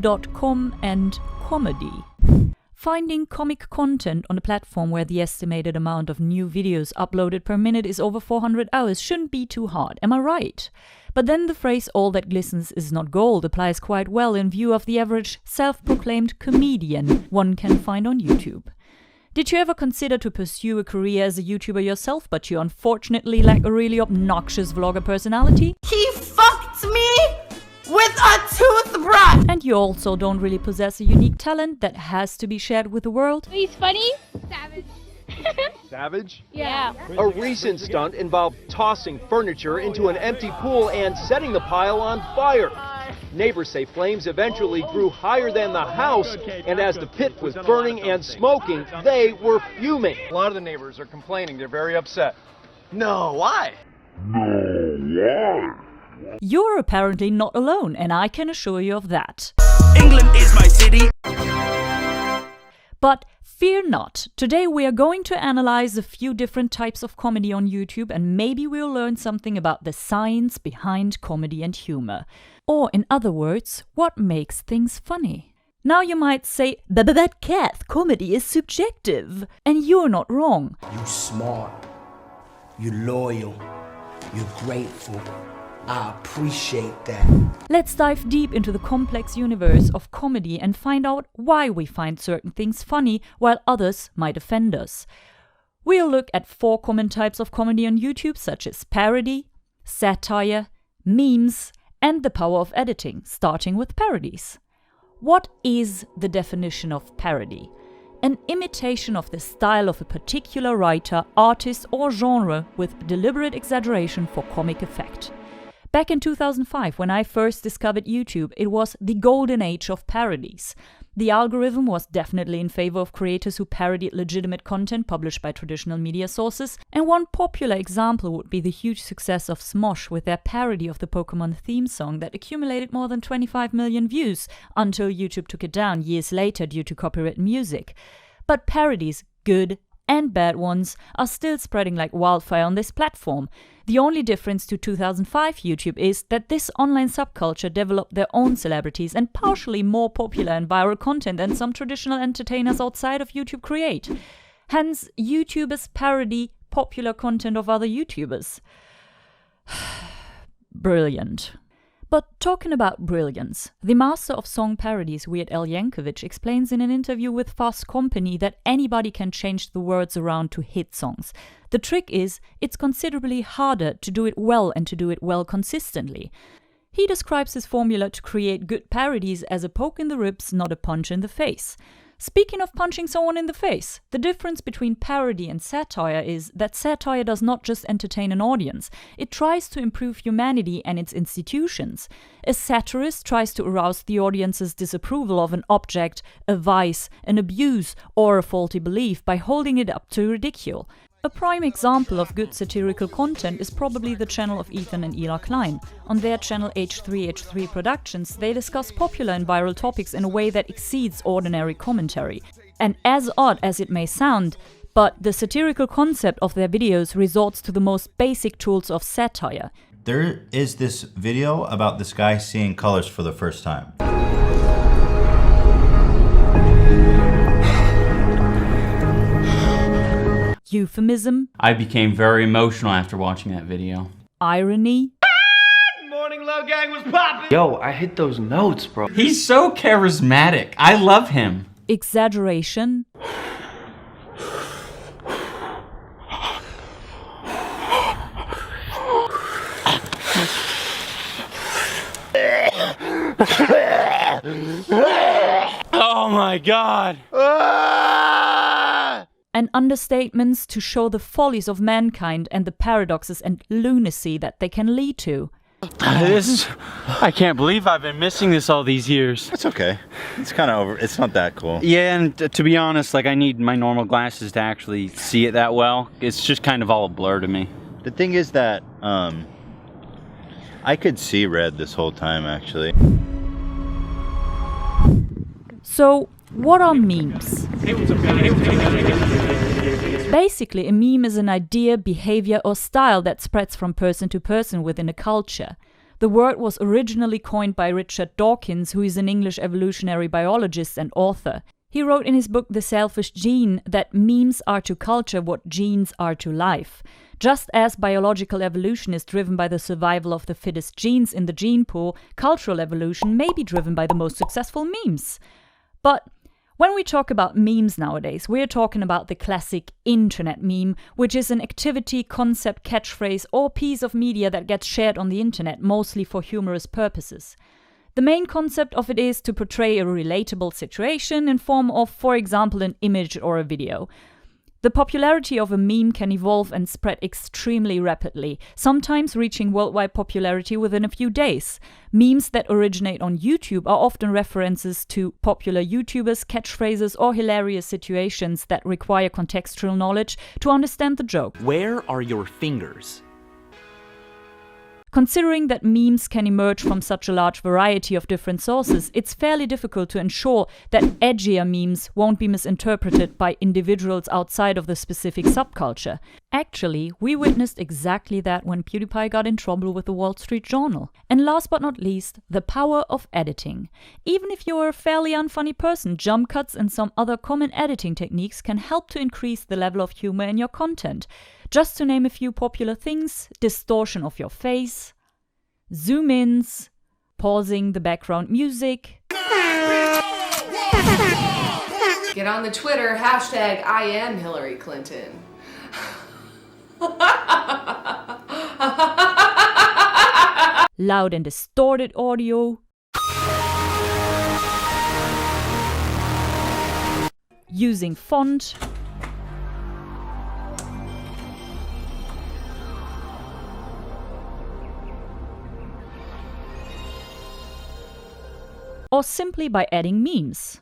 youtube.com and comedy. Finding comic content on a platform where the estimated amount of new videos uploaded per minute is over 400 hours shouldn't be too hard, am I right? But then the phrase "all that glistens is not gold" applies quite well in view of the average self-proclaimed comedian one can find on YouTube. Did you ever consider to pursue a career as a YouTuber yourself, but you unfortunately lack a really obnoxious vlogger personality? He fucked me with a toothbrush! And you also don't really possess a unique talent that has to be shared with the world? He's funny. Savage. Savage? Yeah. A recent stunt involved tossing furniture into an empty pool and setting the pile on fire. Neighbors say flames eventually grew higher than the house, and as the pit was burning and smoking, they were fuming. A lot of the neighbors are complaining. They're very upset. No, why? You're apparently not alone, and I can assure you of that. England is my city. But fear not, today we are going to analyze a few different types of comedy on YouTube, and maybe we'll learn something about the science behind comedy and humor. Or in other words, what makes things funny. Now you might say, but Kath, comedy is subjective. And you're not wrong. You smart, you loyal, you're grateful. I appreciate that. Let's dive deep into the complex universe of comedy and find out why we find certain things funny while others might offend us. We'll look at 4 common types of comedy on YouTube, such as parody, satire, memes, and the power of editing, starting with parodies. What is the definition of parody? An imitation of the style of a particular writer, artist, or genre with deliberate exaggeration for comic effect. Back in 2005, when I first discovered YouTube, it was the golden age of parodies. The algorithm was definitely in favor of creators who parodied legitimate content published by traditional media sources, and one popular example would be the huge success of Smosh with their parody of the Pokemon theme song that accumulated more than 25 million views until YouTube took it down years later due to copyright music. But parodies, good and bad ones, are still spreading like wildfire on this platform. The only difference to 2005 YouTube is that this online subculture developed their own celebrities and partially more popular and viral content than some traditional entertainers outside of YouTube create. Hence, YouTubers parody popular content of other YouTubers. Brilliant. But talking about brilliance, the master of song parodies Weird Al Yankovic explains in an interview with Fast Company that anybody can change the words around to hit songs. The trick is, it's considerably harder to do it well and to do it well consistently. He describes his formula to create good parodies as a poke in the ribs, not a punch in the face. Speaking of punching someone in the face, the difference between parody and satire is that satire does not just entertain an audience, it tries to improve humanity and its institutions. A satirist tries to arouse the audience's disapproval of an object, a vice, an abuse, or a faulty belief by holding it up to ridicule. A prime example of good satirical content is probably the channel of Ethan and Ela Klein. On their channel H3H3 Productions, they discuss popular and viral topics in a way that exceeds ordinary commentary. And as odd as it may sound, but the satirical concept of their videos resorts to the most basic tools of satire. There is this video about this guy seeing colors for the first time. Euphemism. I became very emotional after watching that video. Irony. Morning Low Gang was popping. Yo, I hit those notes, bro. He's so charismatic. I love him. Exaggeration. Oh my God. And understatements to show the follies of mankind and the paradoxes and lunacy that they can lead to. I can't believe I've been missing this all these years. It's okay. It's kind of over. It's not that cool. Yeah, and to be honest, like I need my normal glasses to actually see it that well. It's just kind of all a blur to me. The thing is that I could see red this whole time, actually. So, what are memes? Basically, a meme is an idea, behavior, or style that spreads from person to person within a culture. The word was originally coined by Richard Dawkins, who is an English evolutionary biologist and author. He wrote in his book The Selfish Gene that memes are to culture what genes are to life. Just as biological evolution is driven by the survival of the fittest genes in the gene pool, cultural evolution may be driven by the most successful memes. But when we talk about memes nowadays, we're talking about the classic internet meme, which is an activity, concept, catchphrase, or piece of media that gets shared on the internet, mostly for humorous purposes. The main concept of it is to portray a relatable situation in form of, for example, an image or a video. The popularity of a meme can evolve and spread extremely rapidly, sometimes reaching worldwide popularity within a few days. Memes that originate on YouTube are often references to popular YouTubers, catchphrases, or hilarious situations that require contextual knowledge to understand the joke. Where are your fingers? Considering that memes can emerge from such a large variety of different sources, it's fairly difficult to ensure that edgier memes won't be misinterpreted by individuals outside of the specific subculture. Actually, we witnessed exactly that when PewDiePie got in trouble with the Wall Street Journal. And last but not least, the power of editing. Even if you're a fairly unfunny person, jump cuts and some other common editing techniques can help to increase the level of humor in your content. Just to name a few popular things: distortion of your face, zoom-ins, pausing the background music. Get on the Twitter, hashtag I am Hillary Clinton. Loud and distorted audio. Using font. Or simply by adding memes.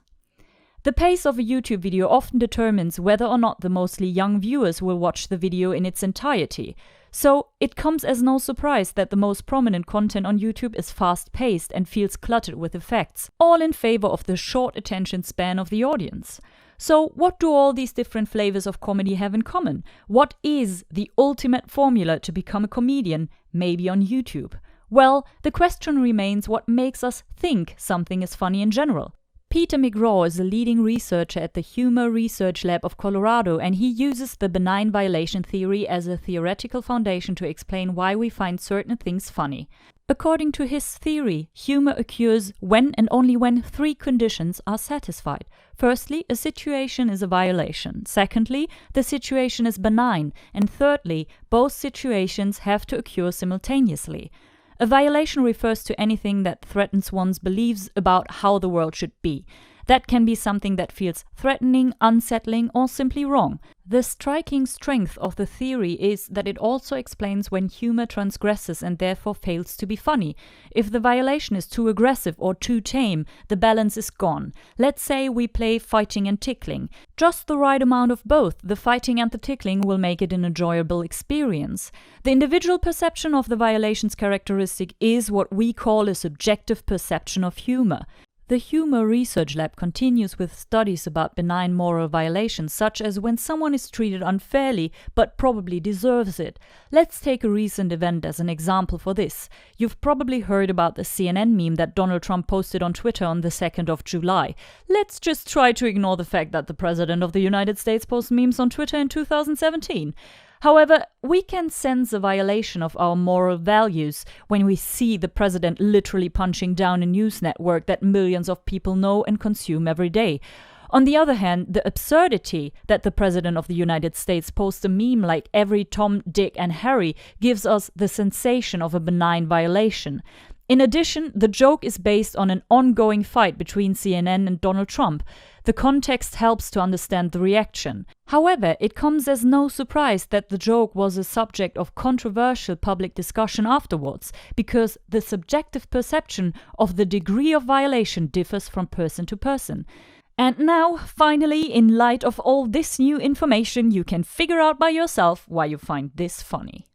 The pace of a YouTube video often determines whether or not the mostly young viewers will watch the video in its entirety. So it comes as no surprise that the most prominent content on YouTube is fast-paced and feels cluttered with effects, all in favor of the short attention span of the audience. So what do all these different flavors of comedy have in common? What is the ultimate formula to become a comedian, maybe on YouTube? Well, the question remains what makes us think something is funny in general. Peter McGraw is a leading researcher at the Humor Research Lab of Colorado, and he uses the benign violation theory as a theoretical foundation to explain why we find certain things funny. According to his theory, humor occurs when and only when three conditions are satisfied. Firstly, a situation is a violation. Secondly, the situation is benign. And thirdly, both situations have to occur simultaneously. A violation refers to anything that threatens one's beliefs about how the world should be. That can be something that feels threatening, unsettling, or simply wrong. The striking strength of the theory is that it also explains when humor transgresses and therefore fails to be funny. If the violation is too aggressive or too tame, the balance is gone. Let's say we play fighting and tickling. Just the right amount of both, the fighting and the tickling, will make it an enjoyable experience. The individual perception of the violation's characteristic is what we call a subjective perception of humor. The Humor Research Lab continues with studies about benign moral violations, such as when someone is treated unfairly but probably deserves it. Let's take a recent event as an example for this. You've probably heard about the CNN meme that Donald Trump posted on Twitter on the 2nd of July. Let's just try to ignore the fact that the President of the United States posts memes on Twitter in 2017. However, we can sense a violation of our moral values when we see the president literally punching down a news network that millions of people know and consume every day. On the other hand, the absurdity that the President of the United States posts a meme like every Tom, Dick, and Harry gives us the sensation of a benign violation. In addition, the joke is based on an ongoing fight between CNN and Donald Trump. The context helps to understand the reaction. However, it comes as no surprise that the joke was a subject of controversial public discussion afterwards, because the subjective perception of the degree of violation differs from person to person. And now, finally, in light of all this new information, you can figure out by yourself why you find this funny.